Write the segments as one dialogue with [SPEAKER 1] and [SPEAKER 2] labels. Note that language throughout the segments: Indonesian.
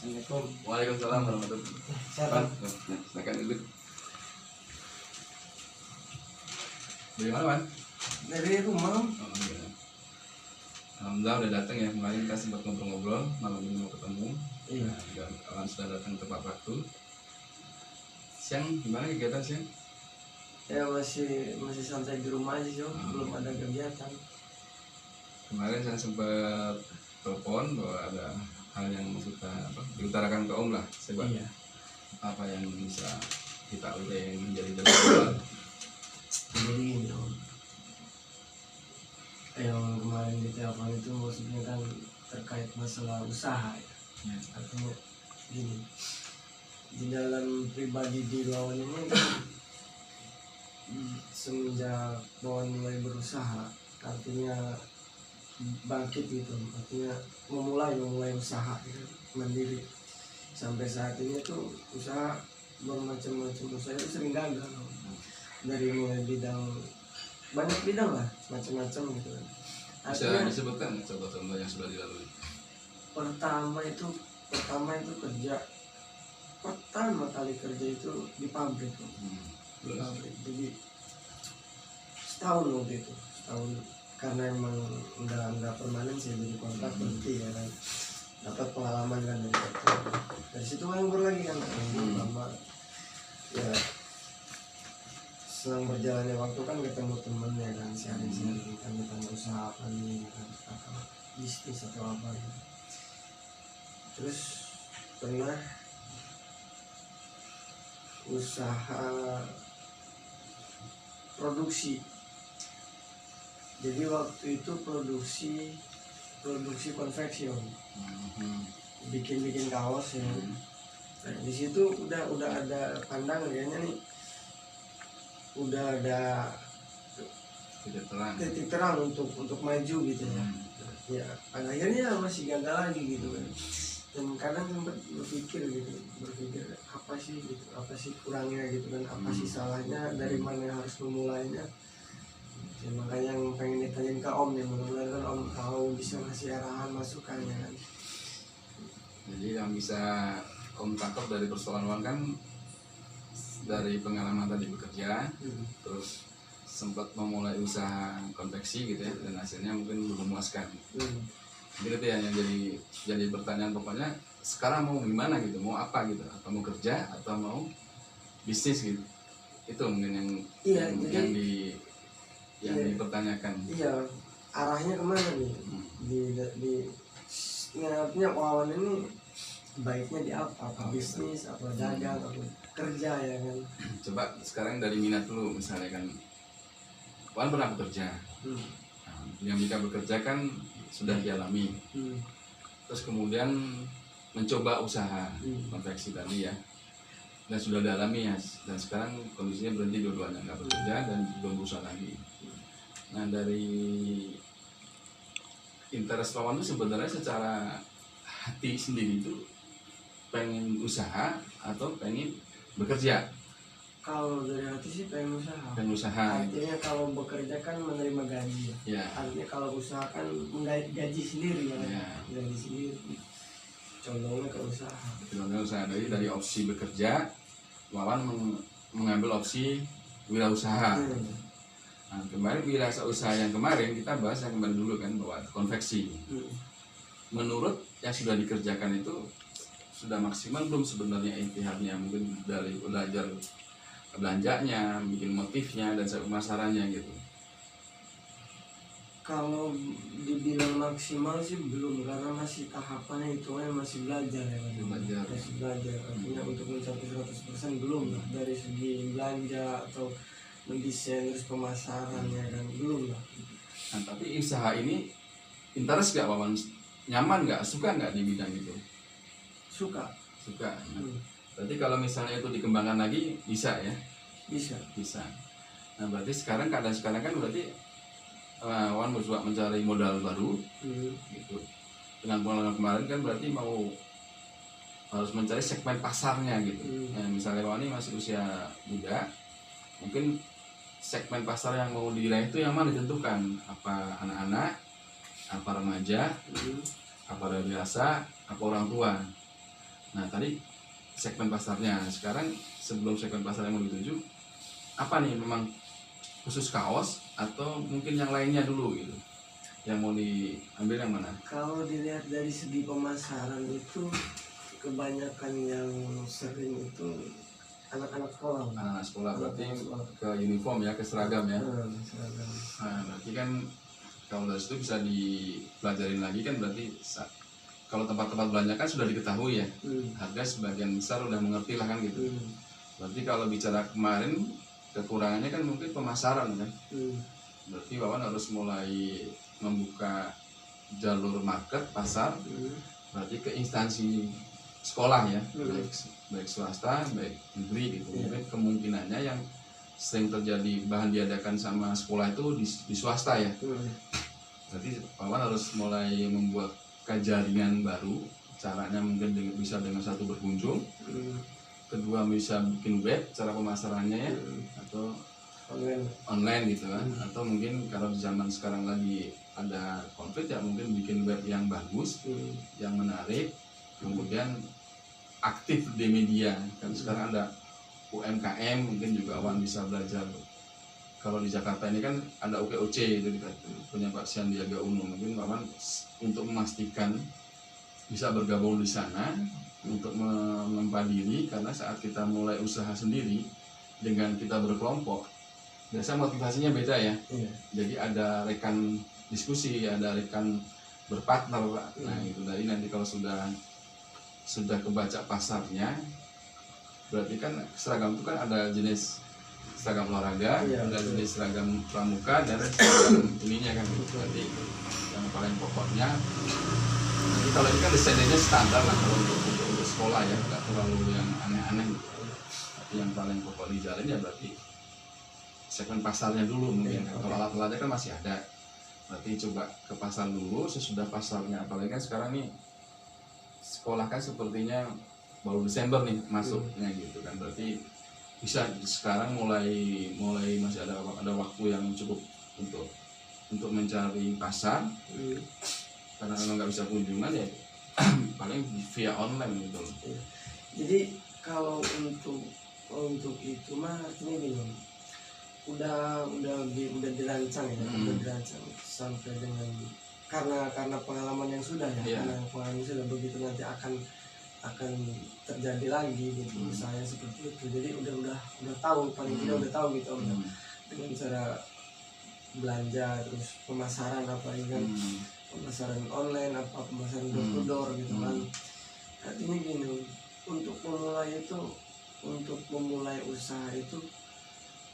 [SPEAKER 1] Assalamualaikum.
[SPEAKER 2] Waalaikumsalam warahmatullahi wabarakatuh.
[SPEAKER 1] Siapa?
[SPEAKER 2] Silakan duduk. Dari mana, Wan?
[SPEAKER 1] Dari rumah.
[SPEAKER 2] Oh, iya. Alhamdulillah udah datang ya, kemarin kita sempat ngobrol-ngobrol, malam ini mau ketemu.
[SPEAKER 1] Iya.
[SPEAKER 2] Nah, juga Wan sudah datang tepat waktu. Siang gimana kegiatan siang?
[SPEAKER 1] Ya masih santai di rumah aja, belum ada kegiatan.
[SPEAKER 2] Kemarin saya sempat telepon bahwa ada hal yang suka diutarakan ke Om lah, sebab
[SPEAKER 1] Iya.
[SPEAKER 2] apa yang bisa kita udah menjadi jalan.
[SPEAKER 1] Jadi gini Om, yang kemarin di telepon itu maksudnya kan terkait masalah usaha ya. Artinya gini, di dalam pribadi di Wawan ini kan semenjak Wawan mulai berusaha, artinya bangkit gitu, artinya memulai usaha gitu, mandiri. Sampai saat ini tuh usaha bermacam-macam, usaha itu sering gagal dari mulai bidang, banyak bidang lah, macam-macam gitu kan.
[SPEAKER 2] Bisa disebutkan contoh-contoh yang sudah dilalui?
[SPEAKER 1] Pertama itu kerja, pertama kali kerja itu di pabrik tuh. Di pabrik. Jadi setahun waktu itu, karena emang nggak permanen sih, jadi kontrak berhenti ya kan, dapat pengalaman kan dari situ nganggur lagi kan, lama ya. Selang berjalannya waktu kan ketemu temen ya kan, sharing kan, tentang usaha apa nih kan, atau bisnis atau apa gitu. Terus pernah usaha produksi. Jadi waktu itu produksi konveksi Om. Bikin kaos ya. Nah, di situ udah ada pandangan kayaknya nih, udah ada titik terang untuk maju gitu ya. Ya pada akhirnya masih gagal lagi gitu kan. Dan kadang sempat berpikir apa sih kurangnya gitu kan, apa sih salahnya, dari mana harus memulainya. Ya, makanya yang pengen ditanyain ke Om nih, mudah-mudahan kan Om tahu, bisa ngasih arahan, masukannya kan.
[SPEAKER 2] Jadi yang bisa Om tangkap dari persoalan Wan kan dari pengalaman tadi bekerja, terus sempat memulai usaha konveksi gitu ya, dan hasilnya mungkin belum memuaskan. Jadi itu ya yang jadi pertanyaan pokoknya sekarang mau gimana gitu, mau apa gitu, atau mau kerja atau mau bisnis gitu. Itu mungkin yang dipertanyakan.
[SPEAKER 1] Iya, arahnya kemana nih? Artinya Wawan ini baiknya di apa bisnis, apa dagang, apa kerja ya kan.
[SPEAKER 2] Coba sekarang dari minat dulu, misalnya kan Wawan pernah bekerja. Nah, yang kita bekerja kan sudah dialami. Terus kemudian mencoba usaha konveksi tadi ya, dan sudah dialami ya, dan sekarang kondisinya berhenti dua-duanya, nggak bekerja dan belum berusaha lagi. Nah dari interest Wawan itu sebenarnya secara hati sendiri itu pengen usaha atau pengen bekerja?
[SPEAKER 1] Kalau dari hati sih pengen usaha. Artinya gitu. Kalau bekerja kan menerima gaji ya. Artinya kalau usaha kan gaji sendiri ya. Gaji sendiri. Condongnya ke usaha. Dari
[SPEAKER 2] opsi bekerja, Wawan mengambil opsi wirausaha. Nah, kemarin wirausaha yang kemarin kita bahas yang kemarin dulu kan, bahwa konveksi. Menurut yang sudah dikerjakan itu sudah maksimal belum sebenarnya intiharnya, mungkin dari belajar belanjanya, bikin motifnya dan pemasarannya gitu.
[SPEAKER 1] Kalau dibilang maksimal sih belum, karena masih tahapannya itu masih belajar ya kan. Masih belajar. Artinya untuk mencapai 100% belum lah, dari segi belanja atau mendesain terus pemasarannya kan belum lah.
[SPEAKER 2] Nah, tapi usaha ini interest gak Wawan? Nyaman gak? Suka gak di bidang itu? Suka. Nah, berarti kalau misalnya itu dikembangkan lagi bisa ya? Bisa. Nah berarti keadaan sekarang kan berarti Wawan berjuang mencari modal baru gitu. Dengan pengalaman kemarin kan berarti harus mencari segmen pasarnya gitu. Nah, misalnya Wawan ini masih usia muda, mungkin segmen pasar yang mau diraih itu yang mana ditentukan, apa anak-anak, apa remaja, apa dewasa, apa orang tua. Nah tadi segmen pasarnya, sekarang sebelum segmen pasar yang mau dituju, apa nih memang khusus kaos atau mungkin yang lainnya dulu gitu? Yang mau diambil yang mana?
[SPEAKER 1] Kalau dilihat dari segi pemasaran itu kebanyakan yang sering itu anak-anak sekolah.
[SPEAKER 2] Anak sekolah berarti
[SPEAKER 1] Anak-anak sekolah.
[SPEAKER 2] ke uniform ya, ke seragam ya.
[SPEAKER 1] Seragam.
[SPEAKER 2] Nah berarti kan kalau dari situ bisa dipelajarin lagi kan, berarti kalau tempat-tempat belanja kan sudah diketahui ya, harga sebagian besar udah mengerti lah kan gitu. Berarti kalau bicara kemarin kekurangannya kan mungkin pemasaran kan. Berarti Wawan harus mulai membuka jalur market pasar, berarti ke instansi sekolah ya, baik swasta baik negeri gitu. Mungkin kemungkinannya yang sering terjadi bahan diadakan sama sekolah itu di swasta ya. Berarti Wawan harus mulai membuat jaringan baru. Caranya mungkin bisa dengan satu berkunjung, kedua bisa bikin web cara pemasarannya ya, atau online gitu kan, atau mungkin kalau di zaman sekarang lagi ada konflik ya mungkin bikin web yang bagus, yang menarik, kemudian aktif di media kan. Sekarang ada UMKM mungkin juga Wawan bisa belajar. Kalau di Jakarta ini kan ada UKOC itu punya Pak Sandiaga Uno, mungkin Wawan untuk memastikan bisa bergabung di sana untuk menempa diri, karena saat kita mulai usaha sendiri dengan kita berkelompok biasanya motivasinya beda ya. Jadi ada rekan diskusi, ada rekan berpartner. Nah itu dari nanti kalau sudah kebaca pasarnya, berarti kan seragam itu kan ada jenis seragam olahraga, ada jenis seragam pramuka dan seragam ininya kan. Berarti yang paling pokoknya, jadi kalau ini kan desainnya standar lah kalau untuk sekolah ya, nggak terlalu yang aneh-aneh. Tapi yang paling pokok di jalan ya berarti segmen pasarnya dulu mungkin. Kalau alat-alatnya kan masih ada, berarti coba ke pasar dulu. Sesudah pasarnya, apalagi kan sekarang nih sekolah kan sepertinya baru Desember nih masuknya gitu kan, berarti bisa sekarang mulai masih ada waktu yang cukup untuk mencari pasar, karena memang nggak bisa kunjungan ya paling via online gitu.
[SPEAKER 1] Jadi kalau untuk itu mah artinya gini, udah dirancang ya, udah dirancang sampai dengan karena pengalaman yang sudah ya, karena pengalaman sudah begitu nanti akan terjadi lagi gitu misalnya seperti itu. Jadi udah tahu, paling tidak udah tahu gitu dengan cara belanja, terus pemasaran apa kan, pemasaran online apa pemasaran door to door gitu kan. Artinya gini, untuk memulai usaha itu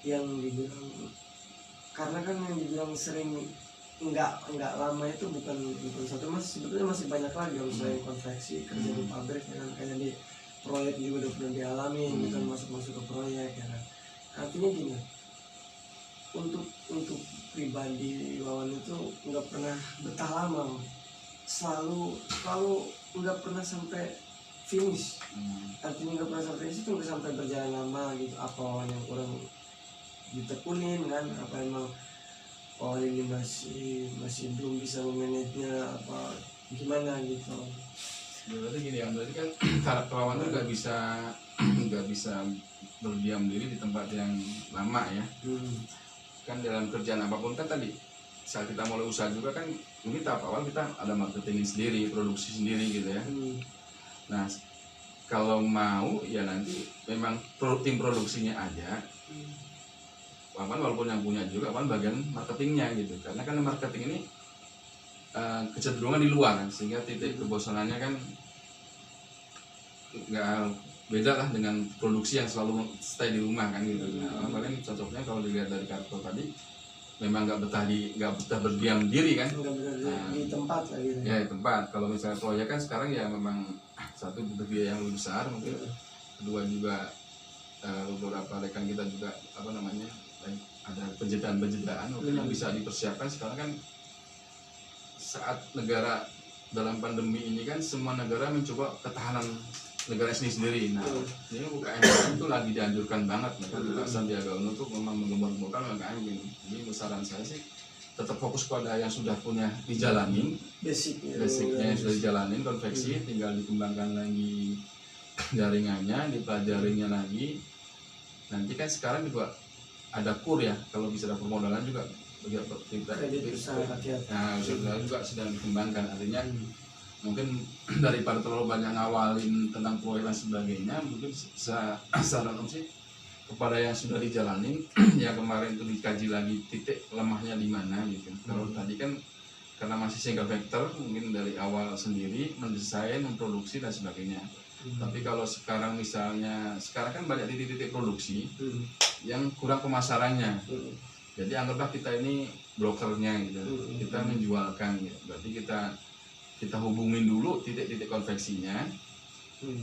[SPEAKER 1] yang dibilang, karena kan yang dibilang sering nggak lama itu bukan satu, sebetulnya masih banyak lagi yang selain konveksi, kerja di pabrik ya kan, kayak di proyek juga udah pernah dialami gitu, masuk ke proyek ya kan. Artinya gini, untuk pribadi Wawan itu nggak pernah betah lama, selalu nggak pernah sampai finish. Artinya nggak pernah sampai finish itu nggak sampai berjalan lama gitu, apa yang kurang ditekunin kan, apa emang ini masih belum bisa memanagenya apa gimana gitu.
[SPEAKER 2] Berarti gini ya, berarti kan karakter Wawan itu nggak bisa berdiam diri di tempat yang lama ya. Kan dalam kerjaan apapun kan tadi saat kita mulai usaha juga kan mungkin tahap awal kita ada marketing sendiri, produksi sendiri gitu ya. Nah kalau mau ya nanti memang tim produksinya ada, Wawan walaupun yang punya juga Wawan bagian marketingnya gitu, karena kan marketing ini kecenderungan di luar kan, sehingga titik kebosanannya kan nggak beda lah dengan produksi yang selalu stay di rumah kan gitu. Nah, paling cocoknya kalau dilihat dari karakter tadi memang nggak betah berdiam diri kan,
[SPEAKER 1] di tempat lah gitu.
[SPEAKER 2] Ya di tempat. Kalau misalnya proyek kan sekarang ya memang satu butuh biaya yang lebih besar mungkin, kedua juga beberapa rekan kita juga ada penjedaan yang bisa dipersiapkan. Sekarang kan saat negara dalam pandemi ini kan semua negara mencoba ketahanan negara sendiri. Nah ini UKM itu lagi dianjurkan banget. Pak Sandiaga Uno tuh memang menggembar-gemborkan UKM ini. Jadi saran saya sih tetap fokus pada yang sudah punya dijalanin, basicnya yang sudah dijalanin, konveksi tinggal dikembangkan lagi jaringannya, dipelajarinya lagi. Nanti kan sekarang juga ada KUR ya, kalau bisa ada permodalan juga
[SPEAKER 1] Kredit usaha rakyat.
[SPEAKER 2] nah juga sedang dikembangkan. Artinya mungkin daripada terlalu banyak ngawalin tentang proyek dan sebagainya, mungkin saran sih kepada yang sudah dijalanin yang kemarin itu dikaji lagi titik lemahnya di mana gitu. Kalau tadi kan karena masih single factor, mungkin dari awal sendiri mendesain, memproduksi dan sebagainya. Tapi kalau sekarang misalnya, sekarang kan banyak titik-titik produksi yang kurang pemasarannya. Jadi anggaplah kita ini brokernya gitu, kita menjualkan gitu. Berarti kita hubungin dulu titik-titik konveksinya,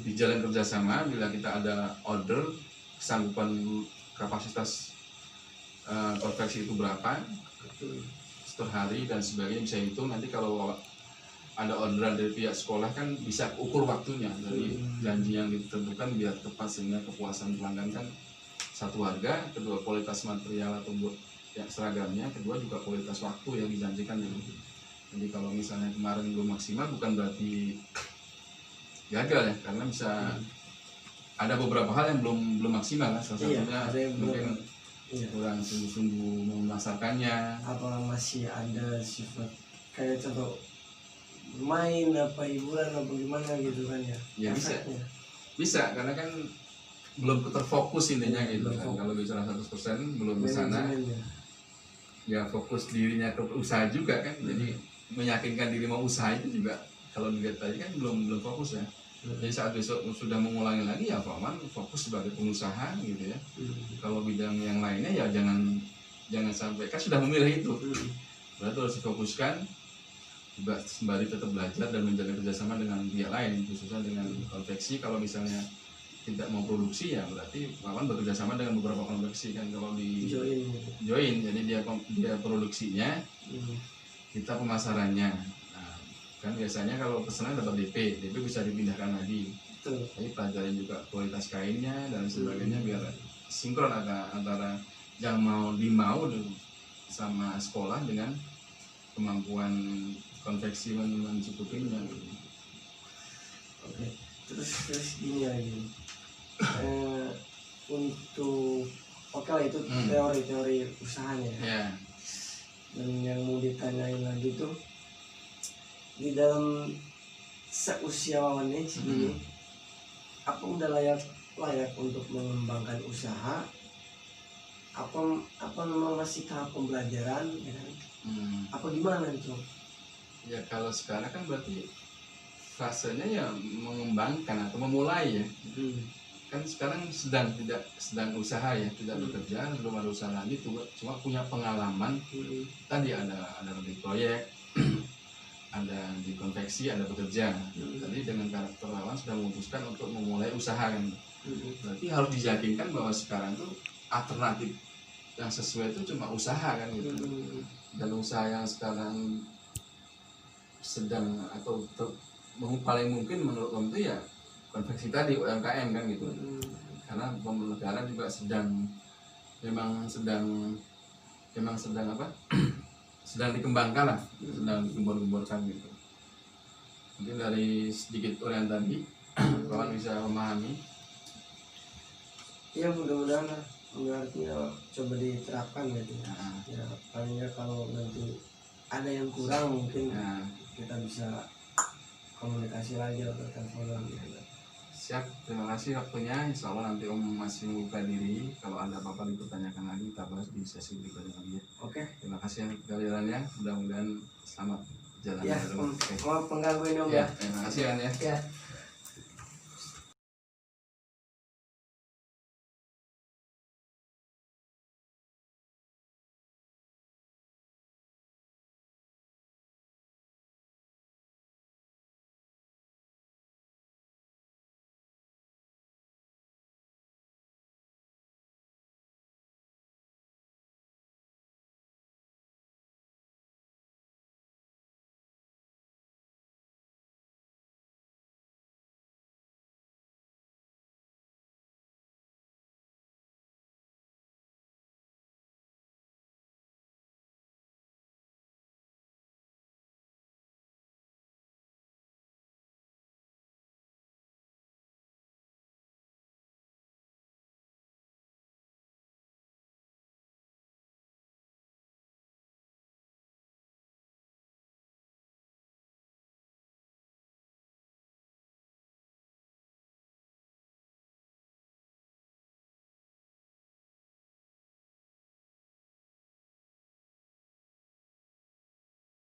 [SPEAKER 2] dijalin kerjasama. Bila kita ada order, kesanggupan kapasitas konveksi itu berapa per hari dan sebagainya bisa hitung. Nanti kalau ada orderan dari pihak sekolah kan bisa ukur waktunya dari janji yang ditentukan biar tepat, sehingga kepuasan pelanggan kan satu harga, kedua kualitas material atau yang seragamnya, kedua juga kualitas waktu yang dijanjikan. Jadi kalau misalnya kemarin belum maksimal bukan berarti gagal ya, karena bisa ada beberapa hal yang belum maksimal. Salah satunya mungkin kurang sungguh-sungguh memasarkannya,
[SPEAKER 1] apa masih ada sifat kayak contoh main apa hiburan apa gimana gitu kan ya.
[SPEAKER 2] Ya bisa karena kan belum terfokus intinya gitu kan. Kalau bicara 100% belum ke sana ya, fokus dirinya ke usaha juga kan. Jadi meyakinkan diri mau usaha itu juga kalau dilihat tadi kan belum fokus ya. Jadi saat besok sudah mengulangi lagi ya Pak Man fokus sebagai pengusaha gitu ya. Kalau bidang yang lainnya ya jangan sampai, kan sudah memilih itu, berarti harus difokuskan juga sembari tetap belajar dan menjaga kerjasama dengan pihak lain, khususnya dengan konveksi. Kalau misalnya tidak mau produksi ya berarti Pak Man bekerja sama dengan beberapa konveksi kan. Kalau di join jadi dia produksinya, kita pemasarannya. Kan biasanya kalau pesanan dapat DP bisa dipindahkan lagi. Jadi pelajarin juga kualitas kainnya dan sebagainya biar sinkron antara yang dimau sama sekolah dengan kemampuan konveksi mencukupinya.
[SPEAKER 1] Oke. Terus gini lagi. Untuk lah itu teori usahanya.
[SPEAKER 2] Yeah.
[SPEAKER 1] Dan yang mau ditanyain lagi tuh di dalam seusia Wawan ini segini, apa udah layak untuk mengembangkan usaha? Apa memang masih tahap pembelajaran ya kan? Apa gimana itu?
[SPEAKER 2] Ya kalau sekarang kan berarti fasenya ya mengembangkan atau memulai ya. Kan sekarang sedang usaha ya, tidak bekerja, belum ada usaha lagi, cuma punya pengalaman. Tadi ada di proyek, ada di konveksi, ada bekerja. Jadi dengan karakter Wawan sudah memutuskan untuk memulai usaha kan. Berarti harus diyakinkan bahwa sekarang tuh alternatif yang sesuai itu cuma usaha kan gitu. Dan usaha yang sekarang sedang atau paling mungkin menurut Om itu ya konveksi tadi, UMKM kan gitu. Karena negara juga memang sedang apa? Sedang dikembangkan lah, sedang digembor-gemborkan gitu. Mungkin dari sedikit orian tadi, kawan bisa memahami.
[SPEAKER 1] Ya mudah-mudahan artinya coba diterapkan gitu. Ya palingnya kalau nanti ada yang kurang mungkin kita bisa komunikasi lagi atau teleponan gitu.
[SPEAKER 2] Siap, terima kasih waktunya. Insya Allah nanti Om masih membuka diri. Kalau ada apa-apa dipertanyakan lagi, kita bahas di sesi berikutnya lagi ya.
[SPEAKER 1] Oke.
[SPEAKER 2] Terima kasih jalannya. Mudah-mudahan selamat jalan.
[SPEAKER 1] Ya, maaf pengganggu ini Om ya.
[SPEAKER 2] Terima kasih kan ya.
[SPEAKER 1] Ya.